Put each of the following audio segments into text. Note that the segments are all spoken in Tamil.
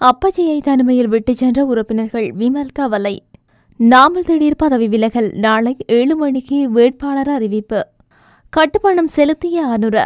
அப்பச்சியை தனிமையில் விட்டுச் சென்ற உறுப்பினர்கள் விமல் கவலை. நாமல் திடீர் பதவி விலகல். நாளை 7 மணிக்கு வேட்பாளர் அறிவிப்பு. கட்டுப்பணம் செலுத்திய அனுர.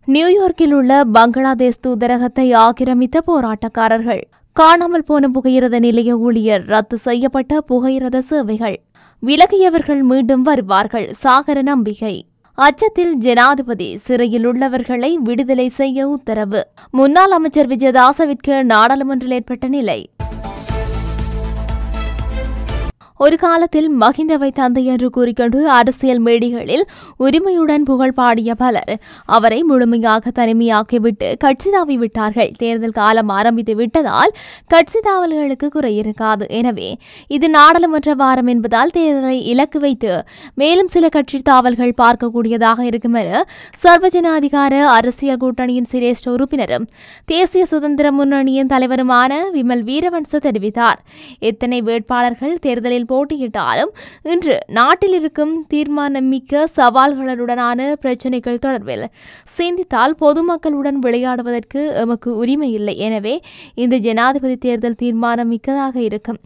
நியூயார்க்கில் உள்ள பங்களாதேஷ் தூதரகத்தை ஆக்கிரமித்த போராட்டக்காரர்கள். காணாமல் போன புகையிரத நிலைய ஊழியர். ரத்து செய்யப்பட்ட புகையிரத சேவைகள். விலகியவர்கள் மீண்டும் வருவார்கள். சாகர நம்பிக்கை. அச்சத்தில் ஜனாதிபதி. சிறையில் உள்ளவர்களை விடுதலை செய்ய உத்தரவு. முன்னாள் அமைச்சர் விஜயதாசவிற்கு நாடாளுமன்றில் ஏற்பட்ட நிலை. ஒரு காலத்தில் மஹிந்தவை தந்தை என்று கூறிக்கொண்டு அரசியல் மேடைகளில் உரிமையுடன் புகழ் பாடிய பலர் அவரை முழுமையாக தனிமையாக்கிவிட்டு கட்சி தாவி விட்டார்கள். தேர்தல் காலம் ஆரம்பித்து விட்டதால் கட்சி தாவல்களுக்கு குறையிருக்காது. எனவே இது நாடாளுமன்ற வாரம் என்பதால் தேர்தலை இலக்கு வைத்து மேலும் சில கட்சி தாவல்கள் பார்க்கக்கூடியதாக இருக்கும் என சர்வஜன அதிகார அரசியல் கூட்டணியின் சிரேஷ்ட உறுப்பினரும் தேசிய சுதந்திர முன்னணியின் தலைவருமான விமல் வீரவன்ச தெரிவித்தார். எத்தனை வேட்பாளர்கள் தேர்தலில் போட்டியிட்டாலும் இன்று நாட்டில் இருக்கும் தீர்மானமிக்க சவால்களுடனான பிரச்சினைகள் தொடர்பில் சிந்தித்தால் பொதுமக்களுடன் விளையாடுவதற்கு எமக்கு உரிமை இல்லை. எனவே இந்த ஜனாதிபதி தேர்தல் தீர்மானம் மிக்கதாக இருக்கும்.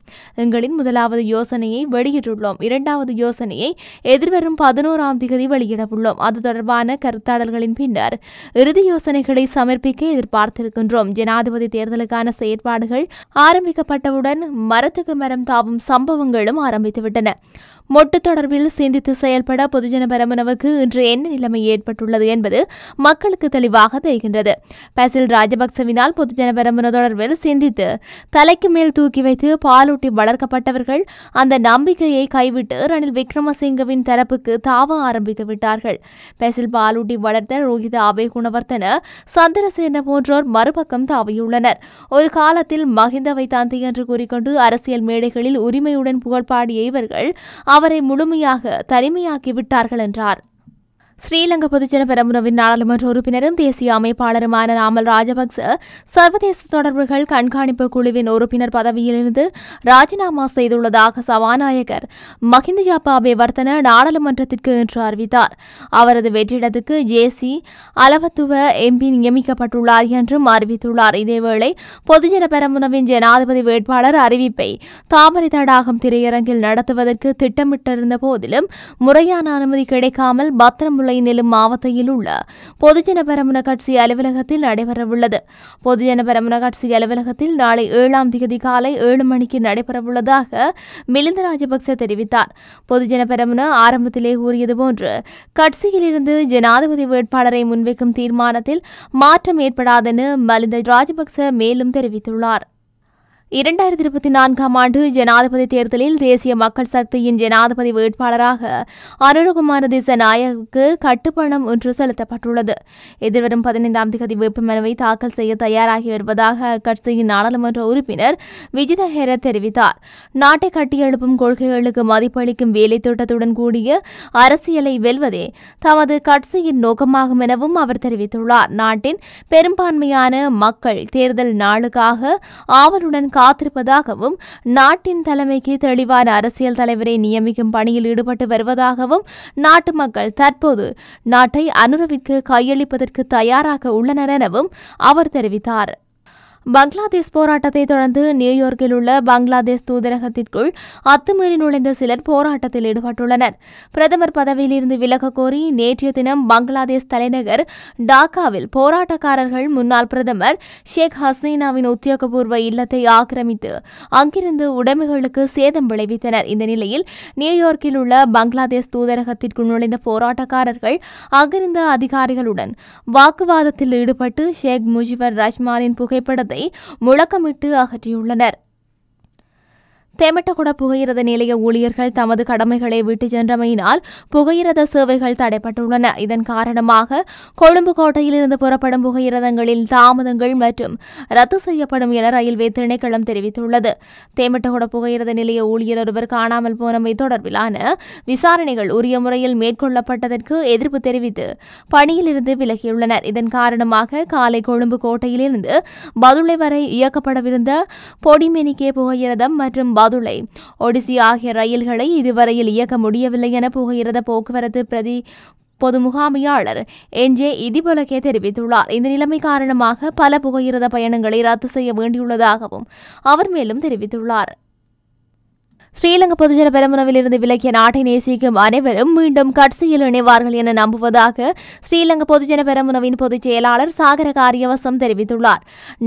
எங்களின் முதலாவது யோசனையை வெளியிட்டுள்ளோம். இரண்டாவது யோசனையை எதிர்வரும் 11ஆம் தேதி வெளியிடவுள்ளோம். அது தொடர்பான கருத்தாடல்களின் பின்னர் இறுதி யோசனைகளை சமர்ப்பிக்க எதிர்பார்த்திருக்கின்றோம். ஜனாதிபதி தேர்தலுக்கான செயற்பாடுகள் ஆரம்பிக்கப்பட்டவுடன் மரத்துக்கு மரம் தாவும் சம்பவங்களும் ஆரம்பித்துவிட்டன. மொட்டு தொடர்பில் சிந்தித்து செயல்பட பொதுஜன பெரமுனவுக்கு இன்று என்ன நிலைமை ஏற்பட்டுள்ளது என்பது மக்களுக்கு தெளிவாக தெரிகின்றது. பசில் ராஜபக்சவினால் பொதுஜன பெரமுன தொடர்பில் சிந்தித்து தலைக்கு மேல் தூக்கி வைத்து பாலூட்டி வளர்க்கப்பட்டவர்கள் அந்த நம்பிக்கையை கைவிட்டு ரணில் விக்ரமசிங்கவின் தரப்புக்கு தாவ ஆரம்பித்து விட்டார்கள். பசில் பாலூட்டி வளர்த்த ரோஹித அபேகுணவர்த்தன, சந்திரசேன போன்றோர் மறுபக்கம் தாவியுள்ளனர். ஒரு காலத்தில் மஹிந்தவை தந்தை என்று கூறிக்கொண்டு அரசியல் மேடைகளில் உரிமையுடன் புகழ்பாடிய இவர்கள் அவரை முழுமையாக தனிமையாக்கி விட்டார்கள் என்றார். ஸ்ரீலங்கா பொதுஜன பெரமுனவின் நாடாளுமன்ற உறுப்பினரும் தேசிய அமைப்பாளருமான நாமல் ராஜபக்ச சர்வதேச தொடர்புகள் கண்காணிப்பு குழுவின் உறுப்பினர் பதவியிலிருந்து ராஜினாமா செய்துள்ளதாக சபாநாயகர் மஹிந்த ஜாபாபேவர்த்தன நாடாளுமன்றத்திற்கு இன்று அறிவித்தார். அவரது வெற்றிடத்துக்கு ஜேசி அலவத்துவ எம்பி நியமிக்கப்பட்டுள்ளார் என்றும் அறிவித்துள்ளார். இதேவேளை பொதுஜன பெரமுனவின் ஜனாதிபதி வேட்பாளர் அறிவிப்பை தாமரை தடாகம் திரையரங்கில் நடத்துவதற்கு திட்டமிட்டிருந்த போதிலும் முறையான அனுமதி கிடைக்காமல் பத்திரம் நெல்லும் மாவட்டத்தில் உள்ள பொதுஜன பெரமுன கட்சி அலுவலகத்தில் நடைபெறவுள்ளது. பொதுஜன பெரமுன கட்சி அலுவலகத்தில் நாளை 7ஆம் தேதி காலை 7 மணிக்கு நடைபெறவுள்ளதாக மிலிந்த ராஜபக்ச தெரிவித்தார். பொதுஜன பெரமுன ஆரம்பத்திலே கூறியது போன்று கட்சியிலிருந்து ஜனாதிபதி வேட்பாளரை முன்வைக்கும் தீர்மானத்தில் மாற்றம் ஏற்படாதென மலிந்த ராஜபக்ச மேலும் தெரிவித்துள்ளார். 2024ஆம் ஆண்டு ஜனாதிபதி தேர்தலில் தேசிய மக்கள் சக்தியின் ஜனாதிபதி வேட்பாளராக அனுரகுமார திசாநாயகவுக்கு கட்டுப்பணம் ஒன்று செலுத்தப்பட்டுள்ளது. எதிர்வரும் 15ஆம் தேதி வேட்புமனுவை தாக்கல் செய்ய தயாராகி வருவதாக அக்கட்சியின் நாடாளுமன்ற உறுப்பினர் விஜித ஹெரத் தெரிவித்தார். நாட்டை கட்டியெழுப்பும் கொள்கைகளுக்கு மதிப்பளிக்கும் வேலை திட்டத்துடன் கூடிய அரசியலை வெல்வதே தமது கட்சியின் நோக்கமாகும் எனவும் அவர் தெரிவித்துள்ளார். நாட்டின் பெரும்பான்மையான மக்கள் தேர்தல் நாளுக்காக ஆவலுடன் காத்திருப்பதாகவும் நாட்டின் தலைமைக்கு தெளிவான அரசியல் தலைவரை நியமிக்கும் பணியில் ஈடுபட்டு வருவதாகவும் நாட்டு மக்கள் தற்போது நாட்டை அனுரவிற்கு கையளிப்பதற்கு தயாராக உள்ளனர் எனவும் அவர் தெரிவித்தார். பங்களாதேஷ் போராட்டத்தை தொடர்ந்து நியூயார்க்கில் உள்ள பங்களாதேஷ் தூதரகத்திற்குள் அத்துமீறி நுழைந்த சிலர் போராட்டத்தில் ஈடுபட்டுள்ளனர். பிரதமர் பதவியிலிருந்து விலக கோரி நேற்றைய தினம் பங்களாதேஷ் தலைநகர் டாக்காவில் போராட்டக்காரர்கள் முன்னாள் பிரதமர் ஷேக் ஹசீனாவின் உத்தியோகபூர்வ இல்லத்தை ஆக்கிரமித்து அங்கிருந்து உடைமைகளுக்கு சேதம் விளைவித்தனர். இந்த நிலையில் நியூயார்க்கில் உள்ள பங்களாதேஷ் தூதரகத்திற்குள் நுழைந்த போராட்டக்காரர்கள் அங்கிருந்த அதிகாரிகளுடன் வாக்குவாதத்தில் ஈடுபட்டு ஷேக் முஜிபுர் ரஹ்மானின் புகைப்படத்தை முழக்கமிட்டு அகற்றியுள்ளனர். தெமட்டகுட புகையிரத நிலைய ஊழியர்கள் தமது கடமைகளை விட்டு சென்றமையினால் புகையிரத சேவைகள் தடைப்பட்டுள்ளன. இதன் காரணமாக கொழும்பு கோட்டையிலிருந்து புறப்படும் புகையிரதங்களில் தாமதங்கள் மற்றும் ரத்து செய்யப்படும் என ரயில்வே திணைக்களம் தெரிவித்துள்ளது. தெமட்டகுட புகையிரத நிலைய ஊழியர் ஒருவர் காணாமல் போனமை தொடர்பிலான விசாரணைகள் உரிய முறையில் மேற்கொள்ளப்பட்டதற்கு எதிர்ப்பு தெரிவித்து பணியிலிருந்து விலகியுள்ளனர். இதன் காரணமாக காலை கொழும்பு கோட்டையிலிருந்து பதுளை வரை இயக்கப்படவிருந்த பொடிமெனிக்கே புகையிரதம் மற்றும் பதுளை ஒடிசி ஆகிய ரயில்களை இதுவரையில் இயக்க முடியவில்லை என புகையிரத போக்குவரத்து பிரதி பொது முகாமையாளர் என்ஜே இதிபொலகே தெரிவித்துள்ளார். இந்த நிலைமை காரணமாக பல புகையிரத பயணங்களை ரத்து செய்ய வேண்டியுள்ளதாகவும் அவர் மேலும் தெரிவித்துள்ளார். ஸ்ரீலங்கா பொதுஜன பெரமுனவில் இருந்து விலகிய நாட்டை நேசிக்கும் அனைவரும் மீண்டும் கட்சியில் இணைவார்கள் என நம்புவதாக ஸ்ரீலங்கா பொதுஜன பெரமுனவின் பொதுச் செயலாளர் சாகர காரியவசம் தெரிவித்துள்ளார்.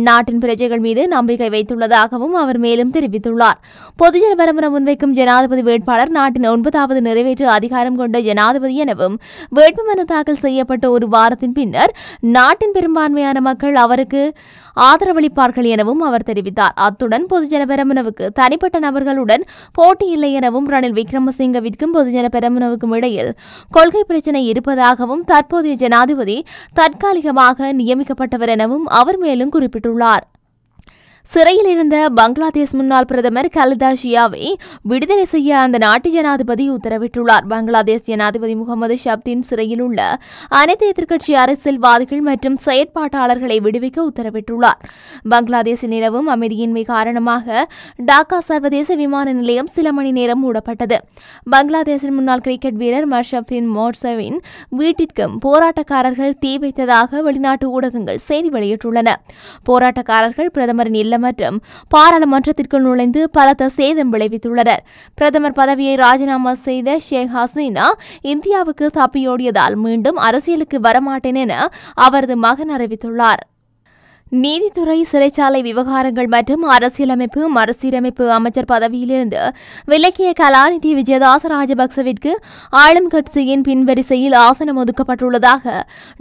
நாட்டின் பிரஜைகள் மீது நம்பிக்கை வைத்துள்ளதாகவும் அவர் மேலும் தெரிவித்துள்ளார். பொதுஜன பெரமுன முன்வைக்கும் ஜனாதிபதி வேட்பாளர் நாட்டின் 9வது நிறைவேற்று அதிகாரம் கொண்ட ஜனாதிபதி எனவும் வேட்புமனு தாக்கல் செய்யப்பட்ட ஒரு வாரத்தின் பின்னர் நாட்டின் பெரும்பான்மையான மக்கள் அவருக்கு ஆதரவளிப்பார்கள் எனவும் அவர் தெரிவித்தார். அத்துடன் பொதுஜன பெரமுனவுக்கு தனிப்பட்ட நபர்களுடன் போட்டி இல்லை எனவும் ரணில் விக்ரமசிங்கவிற்கும் பொதுஜன பெரமுனவுக்கும் இடையில் கொள்கை பிரச்சினை இருப்பதாகவும் தற்போதைய ஜனாதிபதி தற்காலிகமாக நியமிக்கப்பட்டவர் எனவும் அவர் மேலும் குறிப்பிட்டுள்ளார். சிறையில் இருந்த பங்களாதேஷ் முன்னாள் பிரதமர் கலிதா ஷியாவை விடுதலை செய்ய அந்த நாட்டு ஜனாதிபதி உத்தரவிட்டுள்ளார். பங்களாதேஷ் ஜனாதிபதி முகமது ஷப்தின் சிறையில் உள்ள அனைத்து எதிர்க்கட்சி அரசியல்வாதிகள் மற்றும் செயற்பாட்டாளர்களை விடுவிக்க உத்தரவிட்டுள்ளார். பங்களாதேஷில் நிலவும் அமைதியின்மை காரணமாக டாக்கா சர்வதேச விமான நிலையம் சில மணி நேரம் மூடப்பட்டது. பங்களாதேஷின் முன்னாள் கிரிக்கெட் வீரர் மர்ஷபின் மோர்சவின் வீட்டிற்கும் போராட்டக்காரர்கள் தீ வைத்ததாக வெளிநாட்டு ஊடகங்கள் செய்தி வெளியிட்டுள்ளன. போராட்டக்காரர்கள் பிரதமரின் மற்றும் பாராளுமன்றத்திற்குள் நுழைந்து பலத்த சேதம் விளைவித்துள்ளனர். பிரதமர் பதவியை ராஜினாமா செய்த ஷேக் ஹசீனா இந்தியாவுக்கு தப்பியோடியதால் மீண்டும் அரசியலுக்கு வரமாட்டேன் என அவரது மகன் அறிவித்துள்ளார். நீதித்துறை, சிறைச்சாலை விவகாரங்கள் மற்றும் அரசியலமைப்பு மறுசீரமைப்பு அமைச்சர் பதவியிலிருந்து விலக்கிய கலாநிதி விஜயதாச ராஜபக்சவிற்கு ஆளும் கட்சியின் பின்வரிசையில் ஆசனம் ஒதுக்கப்பட்டுள்ளதாக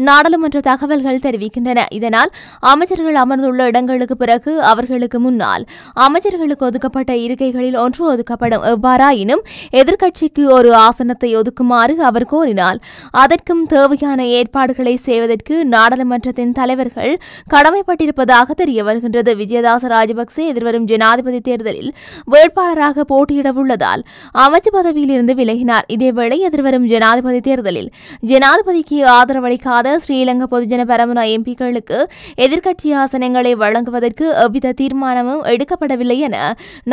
நாடாளுமன்ற தகவல்கள் தெரிவிக்கின்றன. இதனால் அமைச்சர்கள் அமர்ந்துள்ள இடங்களுக்கு பிறகு அவர்களுக்கு முன்னால் அமைச்சர்களுக்கு ஒதுக்கப்பட்ட இருக்கைகளில் ஒன்று ஒதுக்கப்படும். எவ்வாறாயினும் எதிர்க்கட்சிக்கு ஒரு ஆசனத்தை ஒதுக்குமாறு அவர் கோரினால் அதற்கும் தேவையான ஏற்பாடுகளை செய்வதற்கு நாடாளுமன்றத்தின் தலைவர்கள் கடமைப்பட்டு இருப்பதாக தெரிய வருகின்றது. விஜயதாச ராஜபக்சே எதிர்வரும் ஜனாதிபதி தேர்தலில் வேட்பாளராக போட்டியிட உள்ளதால் அமைச்சு பதவியில் இருந்து விலகினார். இதேவேளை எதிர்வரும் ஜனாதிபதி தேர்தலில் ஜனாதிபதிக்கு ஆதரவளிக்காத ஸ்ரீலங்கா பொதுஜன பெரமுன எம்பிக்களுக்கு எதிர்க்கட்சி ஆசனங்களை வழங்குவதற்கு எவ்வித தீர்மானமும் எடுக்கப்படவில்லை என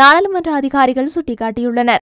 நாடாளுமன்ற அதிகாரிகள் சுட்டிக்காட்டியுள்ளனர்.